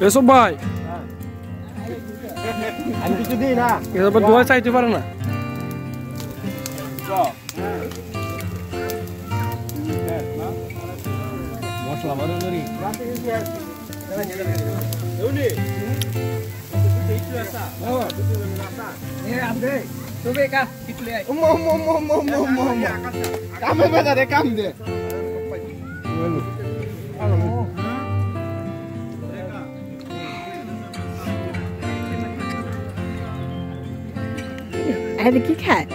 এসব ভাই আমি কিছু দিই না, এবার দোয়া চাইতে পারে না। মশলা বারো করি কাম দে কি খায়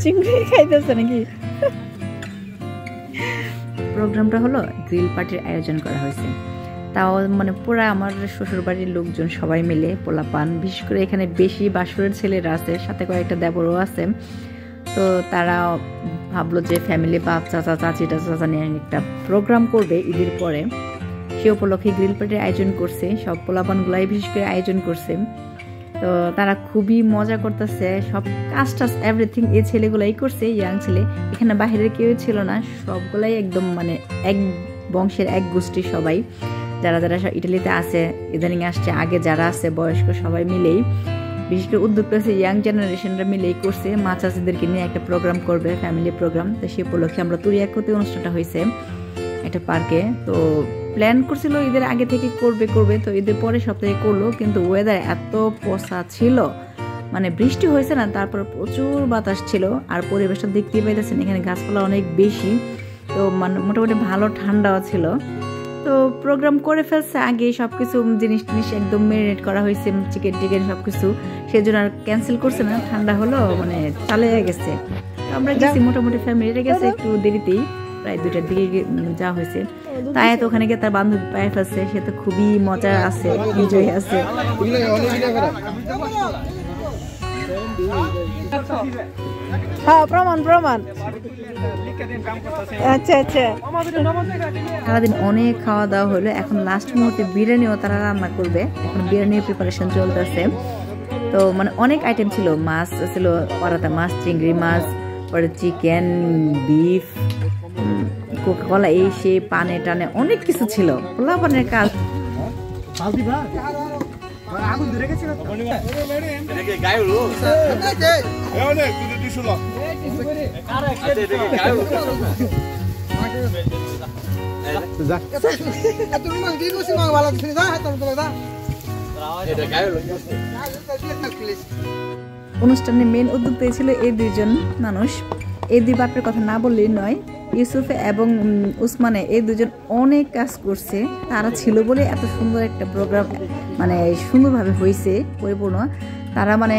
চিংড়ি খাইতেছে নাকি? প্রোগ্রামটা হলো গ্রিল পার্টির আয়োজন করা হয়েছে, তাও মানে পুরা আমার শ্বশুর বাড়ির লোকজন সবাই মিলে পোলাপান, বিশেষ করে এখানে বেশি বাসুরের ছেলেরা আছে, সাথে কয়েকটা দেবরও আছে। তো তারা ভাবলো যে ফ্যামিলি বা চাচা চাচা নিয়ে একটা প্রোগ্রাম করবে ঈদের পরে, সে উপলক্ষে গ্রিল পার্টির আয়োজন করছে। সব পোলাপানগুলাই বিশেষ করে আয়োজন করছে। তো তারা খুবই মজা করতেছে, সব কাজ টাজ এভরিথিং এই ছেলেগুলাই করছে, ইয়াং ছেলে। এখানে বাহিরের কেউ ছিল না, সবগুলাই একদম মানে এক বংশের এক গোষ্ঠীর সবাই, যারা যারা ইটালিতে আছে, ইদানিং আসছে, আগে যারা আছে বয়স্ক সবাই মিলেই, বিশেষ করে উদ্যোগ করেছে ইয়াং জেনারেশনরা মিলেই করছে। মা চাচিদেরকে নিয়ে একটা প্রোগ্রাম করবে, ফ্যামিলি প্রোগ্রাম। তো সে উপলক্ষে আমরা তুরিয়াকোতে অনুষ্ঠানটা হয়েছে একটা পার্কে। তো প্ল্যান করছিল ঈদের আগে থেকে করবে, তো ঈদের পরে সপ্তাহে করলো, কিন্তু ওয়েদার এত পচা ছিল, মানে বৃষ্টি হয়েছে না, তারপর প্রচুর বাতাস ছিল। আর পরিবেশটা দেখতেই পাইতেছেন, এখানে গাছপালা অনেক বেশি, তো মানে মোটামুটি ভালো ঠান্ডাও ছিল। তো প্রোগ্রাম করে ফেলছে আগে, সবকিছু জিনিস একদম মেরিনেট করা হয়েছে, চিকেন সবকিছু, সেজন্য আর ক্যান্সেল করছে না, ঠান্ডা হলো মানে চালিয়ে গেছে। তো আমরা গেছি মোটামুটি ফ্যামিলিটা গেছে একটু দেরিতেই, প্রায় 2টার দিকে যাওয়া হয়েছে। তাই তো ওখানে গিয়ে তার বান্ধবী পায়ে ফেলছে, সে তো খুবই মজা আছে, এনজয় আছে। হ্যাঁ, প্রমাণ আচ্ছা। সারাদিন অনেক খাওয়া দাওয়া হলো, এখন লাস্ট মুহূর্তে বিরিয়ানিও তারা রান্না করবে, এখন বিরিয়ানির প্রিপারেশন চলতেছে। তো মানে অনেক আইটেম ছিল, মাছ ছিল, পরাতা মাছ, চিংড়ি মাছ, পরে চিকেন, বিফ, কোকা-কোলা, এই সে পানে টানে অনেক কিছু ছিল, পোলাপানের কাজ। অনুষ্ঠানে মেন উদ্যোক্তা ছিল এই দুইজন মানুষ, এই দুই বাপের কথা না বললেই নয়। ইউসুফে এবং উসমানে এই দুজন অনেক কাজ করছে, তারা ছিল বলে এত সুন্দর একটা প্রোগ্রাম মানে সুন্দরভাবে হয়েছে, পরিপূর্ণ। তারা মানে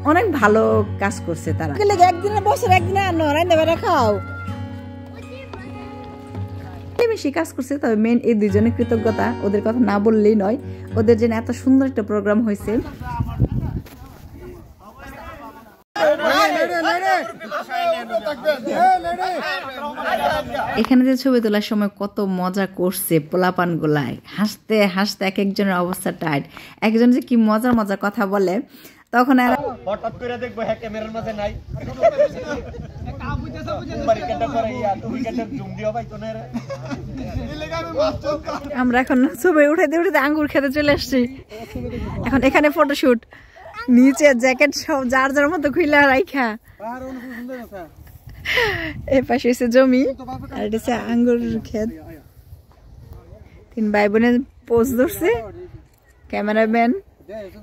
অনেক ভালো কাজ করছে, তারা একদিনের বছর একদিনে খাও বেশি কাজ করছে। তবে মেন এই দুজনের কৃতজ্ঞতা, ওদের কথা না বললেই নয়, ওদের জন্য এত সুন্দর একটা প্রোগ্রাম হয়েছে। এখানে যে ছবি তোলার সময় কত মজা করছে পোলাপান গুলাই, হাসতে হাসতে এক একজনের অবস্থা টাইট, একজন যে কি মজার কথা বলে, তখন হঠাৎ করে দেখবো ক্যামেরার মাঝে নাই, আমরা এখন ছবি উঠাইতে আঙ্গুর খেতে চলে আসছি। এখন এখানে ফটোশুট, নিচে জ্যাকেট সব যার যার মতো খুইলা রাইখা, এ পাশে হচ্ছে জমি আর এটা হচ্ছে আঙ্গুর ক্ষেত। 3 ভাই বোনের পোজ ধরছে, ক্যামেরাম্যান।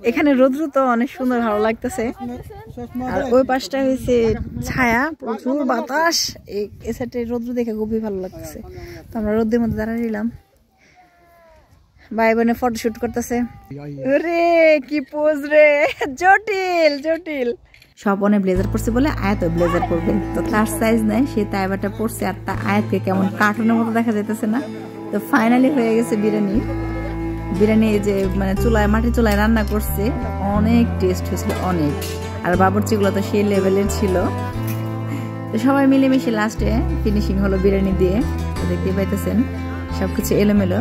এখানে রৌদ্র তো অনেক সুন্দর, ভালো লাগতেছে। আর ওই পাশটা হয়েছে ছায়া, প্রচুর বাতাস, এই সাইডে রৌদ্র দেখে খুবই ভালো লাগতেছে। তো আমরা রোদ্রের মধ্যে দাঁড়িয়ে নিলাম, ভাই বোনে ফটোশুট করতেছে। রে কি পোজ রে, জটিল। সব অনেক ব্লেজার পরছে বলে আয়াত ব্লেজার পরবে, তো তার সাইজ নাই, সে তাইবাটা পরছে, আর তা আয়াতকে কেমন কার্টুনের মতো দেখা যাইতেছে না। তো ফাইনালি হয়ে গেছে বিরিয়ানি যে মানে মাটির চুলায় রান্না করছে, অনেক টেস্ট হয়েছিল অনেক। আর বাবুর্চিগুলো তো সেই লেভেলের ছিল। তো সবাই মিলেমিশে লাস্টে ফিনিশিং হলো বিরিয়ানি দিয়ে, দেখতে পাইতেছেন সবকিছু এলোমেলো।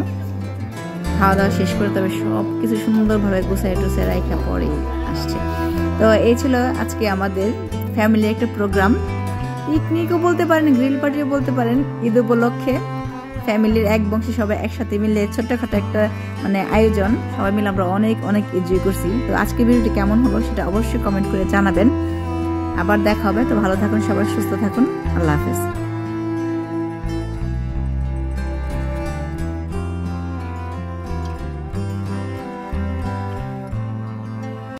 খাওয়া দাওয়া শেষ করে তবে সব কিছু সুন্দরভাবে গুছাই টুছাই রাখা পরে আসছে। তো এই ছিল আজকে আমাদের ফ্যামিলি একটা প্রোগ্রাম, পিকনিকও বলতে পারেন, গ্রিল পার্টিও বলতে পারেন। ঈদ উপলক্ষে ফ্যামিলির এক বংশী সবাই একসাথে মিলে ছোট্টখাটো একটা মানে আয়োজন, সবাই মিলে আমরা অনেক অনেক এনজয় করছি। তো আজকে ভিডিওটি কেমন হলো সেটা অবশ্যই কমেন্ট করে জানাবেন। আবার দেখা হবে। তো ভালো থাকুন সবাই, সুস্থ থাকুন। আল্লাহ হাফেজ।